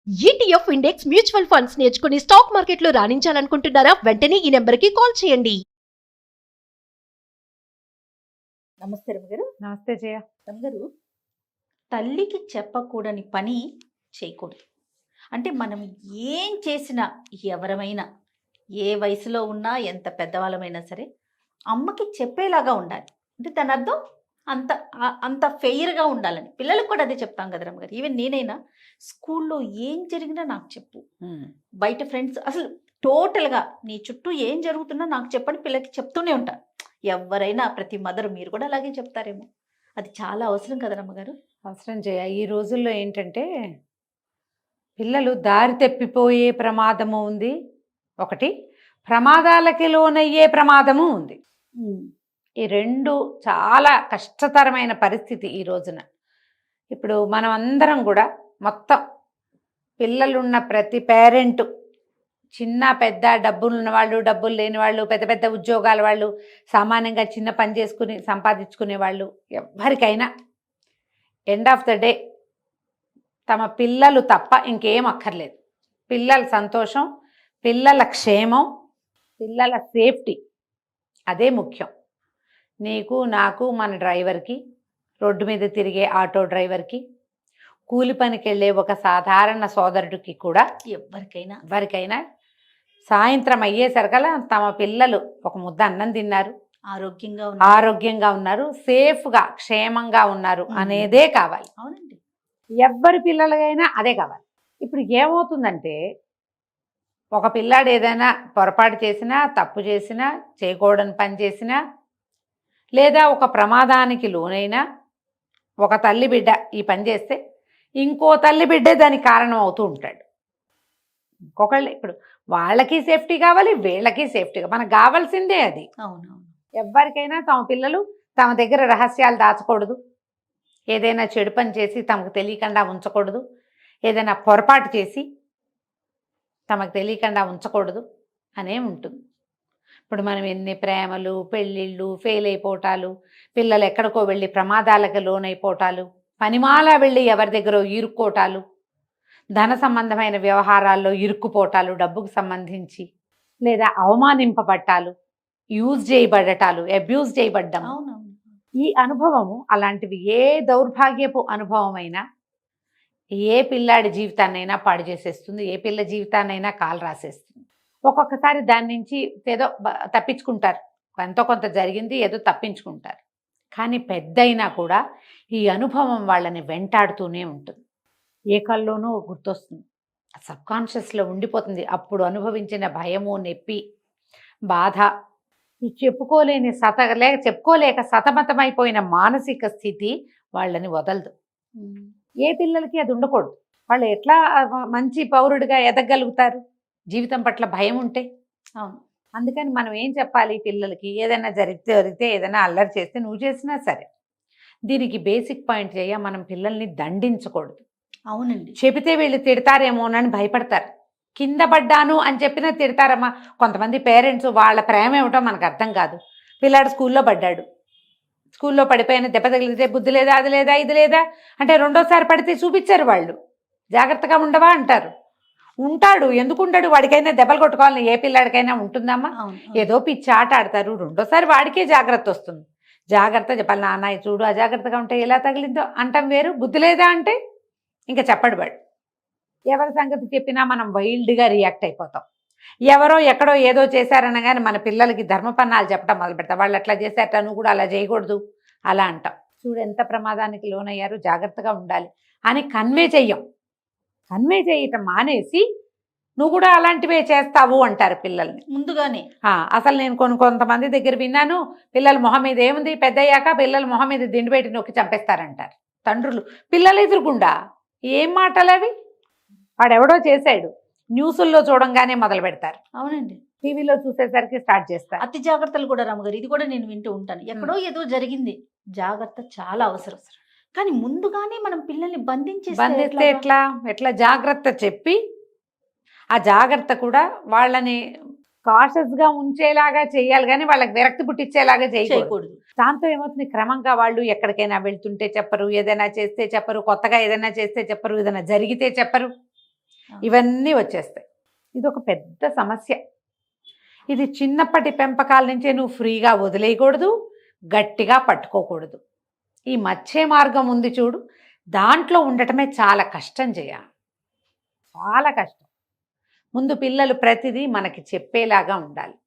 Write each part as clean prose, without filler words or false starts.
ETF index mutual funds నేర్చుకుని stock మార్కెట్లో రాణించాలనుకుంటున్నారా? వెంటనే ఈ నెంబర్కి కాల్ చేయండి. నమస్తే రమగారు. నమస్తే జయ. రమగారు, తల్లికి చెప్పకూడని పని చేయకూడదు. అంటే మనం ఏం చేసినా, ఎవరమైనా, ఏ వయసులో ఉన్నా, ఎంత పెద్దవాళ్ళమైనా సరే అమ్మకి చెప్పేలాగా ఉండాలి. అంటే దాని అర్థం అంత అంత ఫెయిర్గా ఉండాలని. పిల్లలకు కూడా అదే చెప్తాం కదా రమగారు. ఈవెన్ నేనైనా స్కూల్లో ఏం జరిగినా నాకు చెప్పు, బయట ఫ్రెండ్స్ అసలు టోటల్గా నీ చుట్టూ ఏం జరుగుతున్నా నాకు చెప్పని పిల్లకి చెప్తూనే ఉంటాను. ఎవరైనా, ప్రతి మదర్, మీరు కూడా అలాగే చెప్తారేమో. అది చాలా అవసరం కదా రమ్మగారు. అవసరం జయ. ఈ రోజుల్లో ఏంటంటే పిల్లలు దారి తప్పిపోయే ప్రమాదము ఉంది, ఒకటి ప్రమాదాలకి లోనయ్యే ప్రమాదము ఉంది. ఈ రెండు చాలా కష్టతరమైన పరిస్థితి ఈ రోజున. ఇప్పుడు మనం అందరం కూడా మొత్తం పిల్లలున్న ప్రతి పేరెంట్, చిన్న పెద్ద, డబ్బులు ఉన్న వాళ్ళు, డబ్బులు లేని వాళ్ళు, పెద్ద పెద్ద ఉద్యోగాల వాళ్ళు, సామాన్యంగా చిన్న పని చేసుకుని సంపాదించుకునే వాళ్ళు, ఎవరికైనా ఎండ్ ఆఫ్ ద డే తమ పిల్లలు తప్ప ఇంకేం అక్కర్లేదు. పిల్లల సంతోషం, పిల్లల క్షేమం, పిల్లల సేఫ్టీ, అదే ముఖ్యం. నీకు, నాకు, మన డ్రైవర్కి, రోడ్డు మీద తిరిగే ఆటో డ్రైవర్కి, కూలి పనికి వెళ్ళే ఒక సాధారణ సోదరుడికి కూడా, ఎవరికైనా సాయంత్రం అయ్యేసరికల్లా తమ పిల్లలు ఒక ముద్ద అన్నం తిన్నారు, ఆరోగ్యంగా ఉన్నారు, సేఫ్గా క్షేమంగా ఉన్నారు అనేదే కావాలి. అవునండి, ఎవ్వరి పిల్లలకైనా అదే కావాలి. ఇప్పుడు ఏమవుతుందంటే, ఒక పిల్లాడు ఏదైనా పొరపాటు చేసినా, తప్పు చేసినా, చేయకూడని పని చేసినా, లేదా ఒక ప్రమాదానికి లోనైనా, ఒక తల్లి బిడ్డ ఈ పని చేస్తే ఇంకో తల్లి బిడ్డే దానికి కారణం అవుతూ ఉంటాడు. ఇంకొకళ్ళు, ఇప్పుడు వాళ్ళకి సేఫ్టీ కావాలి, వీళ్ళకి సేఫ్టీ కావాలి, మనకు కావాల్సిందే అది. అవునవును. ఎవరికైనా తమ పిల్లలు తమ దగ్గర రహస్యాలు దాచకూడదు, ఏదైనా చెడు పని చేసి తమకు తెలియకుండా ఉంచకూడదు, ఏదైనా పొరపాటు చేసి తమకు తెలియకుండా ఉంచకూడదు అనే ఉంటుంది. ఇప్పుడు మనం ఎన్ని ప్రేమలు, పెళ్ళిళ్ళు, ఫెయిల్ అయిపోవటాలు, పిల్లలు ఎక్కడికో వెళ్ళి ప్రమాదాలకు లోనైపోవటాలు, పనిమాల వెళ్ళి ఎవరి దగ్గర ఇరుక్కోటాలు, ధన సంబంధమైన వ్యవహారాల్లో ఇరుక్కుపోవటాలు, డబ్బుకు సంబంధించి, లేదా అవమానింపబట్టాలు, యూజ్ చేయబడటాలు, అబ్యూజ్ చేయబడ్డం. ఈ అనుభవము, అలాంటివి ఏ దౌర్భాగ్యపు అనుభవమైనా ఏ పిల్లాడి జీవితాన్నైనా పాడు చేసేస్తుంది, ఏ పిల్ల జీవితాన్నైనా కాలు రాసేస్తుంది. ఒక్కొక్కసారి దాని నుంచి ఏదో తప్పించుకుంటారు, ఎంతో కొంత జరిగింది ఏదో తప్పించుకుంటారు. కానీ పెద్దయినా కూడా ఈ అనుభవం వాళ్ళని వెంటాడుతూనే ఉంటుంది. ఏ కల్లోనూ గుర్తొస్తుంది, సబ్కాన్షియస్లో ఉండిపోతుంది. అప్పుడు అనుభవించిన భయము, నొప్పి, బాధ, ఈ చెప్పుకోలేక సతమతమైపోయిన మానసిక స్థితి వాళ్ళని వదలదు. ఏ పిల్లలకి అది ఉండకూడదు. వాళ్ళు ఎట్లా మంచి పౌరుడిగా ఎదగలుగుతారు జీవితం పట్ల భయం ఉంటే? అవును. అందుకని మనం ఏం చెప్పాలి పిల్లలకి, ఏదైనా జరిగితే ఏదైనా అల్లరి చేస్తే, నువ్వు చేసినా సరే, దీనికి బేసిక్ పాయింట్ మనం పిల్లల్ని దండించకూడదు. అవునండి. చెబితే వీళ్ళు తిడతారేమోనని భయపడతారు. కింద పడ్డాను అని చెప్పినా తిడతారమ్మా. కొంతమంది పేరెంట్స్ వాళ్ళ ప్రేమ ఏమిటో మనకు అర్థం కాదు. పిల్లాడు స్కూల్లో పడ్డాడు, స్కూల్లో పడిపోయిన దెబ్బ తగిలితే బుద్ధి లేదా, అది లేదా, ఇది లేదా అంటే రెండోసారి పడితే చూపించారు వాళ్ళు, జాగ్రత్తగా ఉండవా అంటారు. ఉంటాడు, ఎందుకు ఉండడు? వాడికైనా దెబ్బలు కొట్టుకోవాలని ఏ పిల్లాడికైనా ఉంటుందమ్మా? ఏదో పిచ్చి ఆట ఆడతారు, రెండోసారి వాడికే జాగ్రత్త వస్తుంది. జాగ్రత్త చెప్పాలి, నాన్న చూడు అజాగ్రత్తగా ఉంటే ఎలా తగిలిందో అంటాం వేరు, బుద్ధి లేదా అంటే ఇంకా చెప్పడు వాడు. ఎవరి సంగతి చెప్పినా మనం వైల్డ్గా రియాక్ట్ అయిపోతాం. ఎవరో ఎక్కడో ఏదో చేశారనగానే మన పిల్లలకి ధర్మపన్నాలు చెప్పడం మొదలు పెడతాం. వాళ్ళు అట్లా చేశారట, నువ్వు కూడా అలా చేయకూడదు అలా అంటాం. చూడు ఎంత ప్రమాదానికి లోనయ్యారు, జాగ్రత్తగా ఉండాలి అని కన్వే చేయటం మానేసి నువ్వు కూడా అలాంటివే చేస్తావు అంటారు పిల్లల్ని ముందుగానే. అసలు నేను కొంతమంది దగ్గర విన్నాను, పిల్లల మొహం మీద ఏముంది, పెద్దయ్యాక పిల్లల మొహం మీద దిండు పెట్టి నొక్కి చంపేస్తారంటారు తండ్రులు. పిల్లలు ఎదురుగుండా ఏం మాటలు అవి? వాడెవడో చేశాడు, న్యూసుల్లో చూడంగానే మొదలు పెడతారు. అవునండి, టీవీలో చూసేసరికి స్టార్ట్ చేస్తారు. అతి జాగ్రత్తలు కూడా రామగారు, ఇది కూడా నేను వింటూ ఉంటాను. ఎక్కడో ఏదో జరిగింది, జాగ్రత్త చాలా అవసరం. కానీ ముందుగానే మనం పిల్లల్ని బంధిస్తే ఎట్లా జాగ్రత్త చెప్పి, ఆ జాగ్రత్త కూడా వాళ్ళని కాషస్గా ఉంచేలాగా చేయాలి, కానీ వాళ్ళకి విరక్తి పుట్టించేలాగా చేయకూడదు. దాంతో ఏమవుతుంది, క్రమంగా వాళ్ళు ఎక్కడికైనా వెళ్తుంటే చెప్పరు, ఏదైనా చేస్తే చెప్పరు, కొత్తగా ఏదైనా చేస్తే చెప్పరు, ఏదైనా జరిగితే చెప్పరు. ఇవన్నీ వచ్చేస్తాయి. ఇది ఒక పెద్ద సమస్య. ఇది చిన్నప్పటి పెంపకాల నుంచే నువ్వు ఫ్రీగా వదిలేయకూడదు, గట్టిగా పట్టుకోకూడదు. ఈ మధ్య మార్గం ఉంది చూడు, దాంట్లో ఉండటమే చాలా కష్టం చేయాలి, చాలా కష్టం. ముందు పిల్లలు ప్రతిదీ మనకి చెప్పేలాగా ఉండాలి.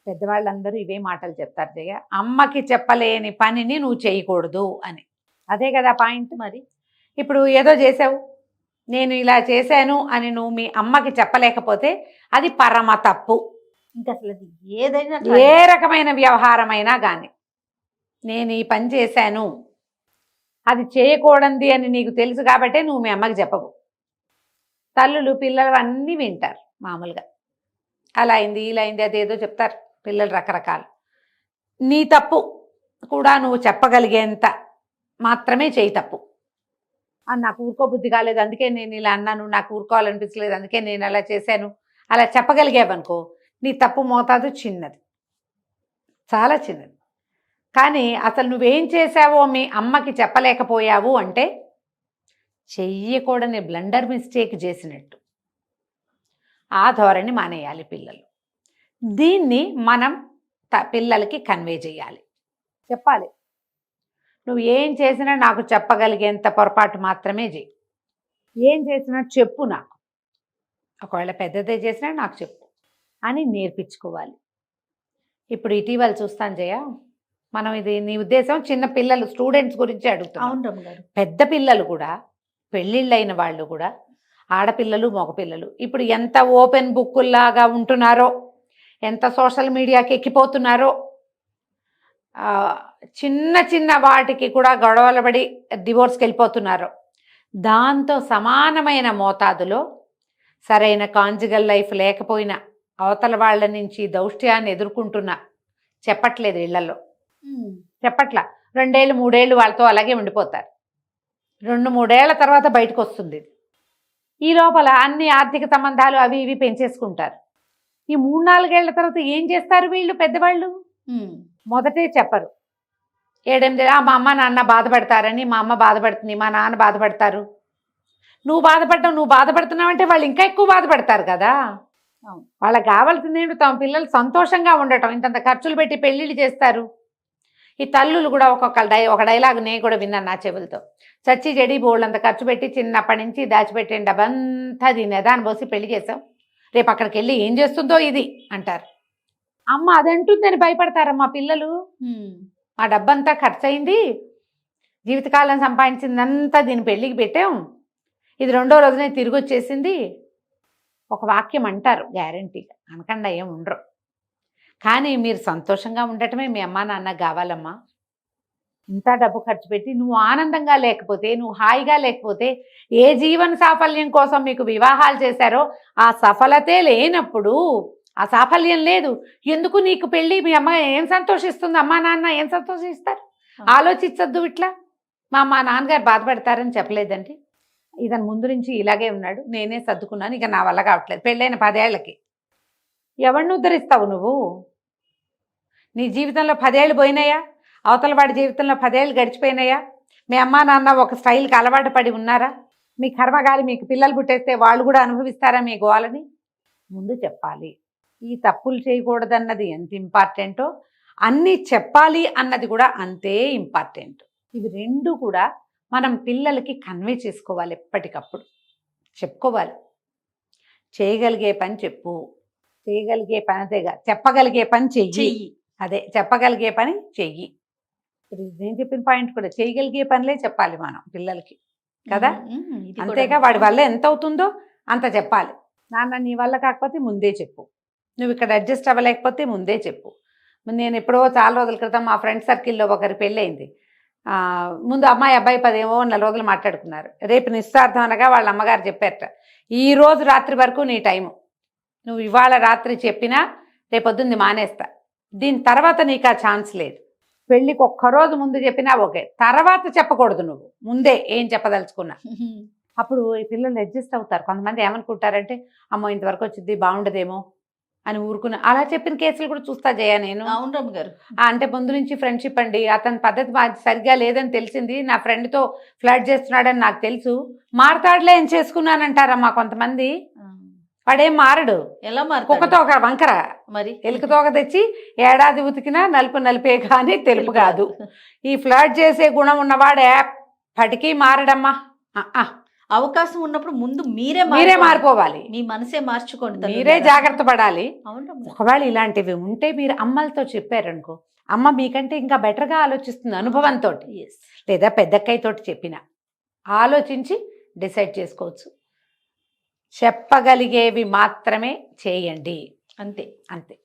పెద్దవాళ్ళందరూ ఇవే మాటలు చెప్తారు జయ, అమ్మకి చెప్పలేని పనిని నువ్వు చేయకూడదు అని. అదే కదా పాయింట్. మరి ఇప్పుడు ఏదో చేసావు, నేను ఇలా చేశాను అని నువ్వు మీ అమ్మకి చెప్పలేకపోతే అది పరమ తప్పు. ఇంకా అసలు అది ఏదైనా ఏ రకమైన వ్యవహారమైనా కానీ, నేను ఈ పని చేశాను, అది చేయకూడదు అని నీకు తెలుసు కాబట్టే నువ్వు మీ అమ్మకి చెప్పవు. తల్లులు పిల్లలు అన్నీ వింటారు మామూలుగా, అలా అయింది ఇలా అయింది అదేదో చెప్తారు పిల్లలు రకరకాలు. నీ తప్పు కూడా నువ్వు చెప్పగలిగేంత మాత్రమే చేయి తప్పు. నాకు ఊరుకోబుద్ధి కాలేదు అందుకే నేను ఇలా అన్నాను, నాకు ఊరుకోవాలనిపించలేదు అందుకే నేను అలా చేశాను, అలా చెప్పగలిగావనుకో నీ తప్పు మోతాదు చిన్నది, చాలా చిన్నది. కానీ అసలు నువ్వేం చేశావో మీ అమ్మకి చెప్పలేకపోయావు అంటే చెయ్యకూడని బ్లండర్ మిస్టేక్ చేసినట్టు. ఆ ధోరణి మానేయాలి పిల్లలు. దీన్ని మనం పిల్లలకి కన్వే చేయాలి, చెప్పాలి. నువ్వు ఏం చేసినా నాకు చెప్పగలిగేంత పొరపాటు మాత్రమే చేయి, ఏం చేసినా చెప్పు నాకు, ఒకవేళ పెద్దదే చేసినా నాకు చెప్పు అని నేర్పించుకోవాలి. ఇప్పుడు ఇటీవల చూస్తాను జయ, మనం ఇది నీ ఉద్దేశం చిన్న పిల్లలు స్టూడెంట్స్ గురించి అడుగుతాం. అవును రమ్మగారు. పెద్ద పిల్లలు కూడా, పెళ్ళిళ్ళైన వాళ్ళు కూడా, ఆడపిల్లలు మగపిల్లలు ఇప్పుడు ఎంత ఓపెన్ బుక్కుల్లాగా ఉంటున్నారో, ఎంత సోషల్ మీడియాకి ఎక్కిపోతున్నారో, చిన్న చిన్న వాటికి కూడా గొడవలు పడి డివోర్స్కి వెళ్ళిపోతున్నారు. దాంతో సమానమైన మోతాదులో సరైన కాంజుగల్ లైఫ్ లేకపోయినా అవతల వాళ్ళ నుంచి దౌష్ట్యాన్ని ఎదుర్కొంటున్నా, చెప్పట్లేదు ఇళ్లలో, చెప్పట్లా. 2 ఏళ్ళు 3 ఏళ్ళు వాళ్ళతో అలాగే ఉండిపోతారు. 2-3 ఏళ్ల తర్వాత బయటకు వస్తుంది. ఈ లోపల అన్ని ఆర్థిక సంబంధాలు అవి ఇవి పెంచేసుకుంటారు. ఈ 3-4 ఏళ్ల తర్వాత ఏం చేస్తారు వీళ్ళు పెద్దవాళ్ళు? మొదటే చెప్పరు. 7-8 మా అమ్మ నాన్న బాధపడతారని, మా అమ్మ బాధపడుతుంది, మా నాన్న బాధపడతారు. నువ్వు బాధపడుతున్నావు అంటే వాళ్ళు ఇంకా ఎక్కువ బాధపడతారు కదా. వాళ్ళకి కావాల్సింది ఏంటి? తమ పిల్లలు సంతోషంగా ఉండటం. ఇంతంత ఖర్చులు పెట్టి పెళ్ళిళ్ళు చేస్తారు. ఈ తల్లులు కూడా ఒక డైలాగ్ నేను కూడా విన్నాను నా చెవులతో. చచ్చి చెడి బోళ్ళంత ఖర్చు పెట్టి చిన్నప్పటి నుంచి దాచిపెట్టిన డబ్బంతా దీన్ని ఎదాన్ని పోసి పెళ్లి చేసాం, రేపు అక్కడికి వెళ్ళి ఏం చేస్తుందో ఇది అంటారు. అమ్మ అదంటుందని భయపడతారమ్మా పిల్లలు. మా డబ్బంతా ఖర్చు అయింది, జీవితకాలం సంపాదించిందంతా దీని పెళ్ళికి పెట్టాం, ఇది 2వ రోజునే తిరిగి వచ్చేసింది, ఒక వాక్యం అంటారు గ్యారంటీగా, అనకుండా ఏం ఉండరు. కానీ మీరు సంతోషంగా ఉండటమే మీ అమ్మా నాన్న కావాలమ్మా. ఇంత డబ్బు ఖర్చు పెట్టి నువ్వు ఆనందంగా లేకపోతే, నువ్వు హాయిగా లేకపోతే, ఏ జీవన సాఫల్యం కోసం మీకు వివాహాలు చేశారో ఆ సఫలతే లేనప్పుడు, ఆ సాఫల్యం లేదు, ఎందుకు నీకు పెళ్ళి? మీ అమ్మ ఏం సంతోషిస్తుంది? అమ్మా నాన్న ఏం సంతోషిస్తారు? ఆలోచించద్దు. ఇట్లా మా నాన్నగారు బాధపడతారని చెప్పలేదండి, ఇతను ముందు నుంచి ఇలాగే ఉన్నాడు, నేనే సర్దుకున్నాను, ఇక నా వల్ల కావట్లేదు. పెళ్ళైన 10 ఏళ్ళకి ఎవరిని ఉద్ధరిస్తావు నువ్వు? నీ జీవితంలో 10 ఏళ్ళు పోయినాయా? అవతల వాడి జీవితంలో 10 ఏళ్ళు గడిచిపోయినాయా? మీ అమ్మా నాన్న ఒక స్టైల్కి అలవాటు పడి ఉన్నారా? మీ కర్మగాలి మీకు పిల్లలు పుట్టేస్తే వాళ్ళు కూడా అనుభవిస్తారా మీ గోలని? ముందు చెప్పాలి. ఈ తప్పులు చేయకూడదన్నది ఎంత ఇంపార్టెంటో అన్నీ చెప్పాలి అన్నది కూడా అంతే ఇంపార్టెంట్. ఇవి 2 కూడా మనం పిల్లలకి కన్వే చేసుకోవాలి, ఎప్పటికప్పుడు చెప్పుకోవాలి. చేయగలిగే పని చెప్పు, చేయగలిగే పని అదేగా, చెప్పగలిగే పని చెయ్యి. అదే చెప్పగలిగే పని చెయ్యి. ఇప్పుడు నేను చెప్పిన పాయింట్ కూడా చేయగలిగే పనులే చెప్పాలి మనం పిల్లలకి కదా. అంతేగా వాడి వల్ల ఎంత అవుతుందో అంత చెప్పాలి. నాన్న నీ వల్ల కాకపోతే ముందే చెప్పు, నువ్వు ఇక్కడ అడ్జస్ట్ అవ్వలేకపోతే ముందే చెప్పు. నేను ఎప్పుడో చాలా రోజుల క్రితం మా ఫ్రెండ్ సర్కిల్లో ఒకరి పెళ్ళయింది. ముందు అమ్మాయి అబ్బాయి 10 రోజులు మాట్లాడుకున్నారు. రేపు నిశ్చార్థం అనగా వాళ్ళ అమ్మగారు చెప్పారట, ఈ రోజు రాత్రి వరకు నీ టైము, నువ్వు ఇవాళ రాత్రి చెప్పినా రేపొద్దుంది మానేస్తా, దీని తర్వాత నీకు ఆ ఛాన్స్ లేదు. పెళ్ళికి ఒక్కరోజు ముందు చెప్పినా ఓకే, తర్వాత చెప్పకూడదు, నువ్వు ముందే ఏం చెప్పదలుచుకున్నా. అప్పుడు ఈ పిల్లలు అడ్జస్ట్ అవుతారు. కొంతమంది ఏమనుకుంటారంటే, అమ్మో ఇంతవరకు వచ్చింది బాగుండదేమో, అని ఊరుకున్నా. అలా చెప్పిన కేసులు కూడా చూస్తా జయ నేను. అవును రమ్య గారు. అంటే ముందు నుంచి ఫ్రెండ్షిప్ అండి, అతని పద్ధతి సరిగ్గా లేదని తెలిసింది, నా ఫ్రెండ్తో ఫ్లర్ట్ చేస్తున్నాడని నాకు తెలుసు, మారతాడులే ఏం చేసుకున్నానంటారమ్మా కొంతమంది. వాడేం మారడు, ఎలా మారుతాడు? కుక్కతో ఒక వంకర మరి ఎలుకతో ఒక తెచ్చి ఏడాది ఉతికినా నలుపు నలిపే కానీ తెలుపు కాదు. ఈ ఫ్లర్ట్ చేసే గుణం ఉన్నవాడే ఎప్పటికీ మారడమ్మా. అవకాశం ఉన్నప్పుడు ముందు మీరే మీరే మారిపోవాలి, మీ మనసే మార్చుకోండి తల్లులారా. మీరే జాగ్రత్త పడాలి. అవును రమ్య. ఒకవేళ ఇలాంటివి ఉంటే మీరు అమ్మలతో చెప్పారనుకో, అమ్మ మీకంటే ఇంకా బెటర్గా ఆలోచిస్తుంది అనుభవంతో, Yes. లేదా పెద్దక్కయ్యతోటి చెప్పిన ఆలోచించి డిసైడ్ చేసుకోవచ్చు. చెప్పగలిగేవి మాత్రమే చేయండి, అంతే. అంతే.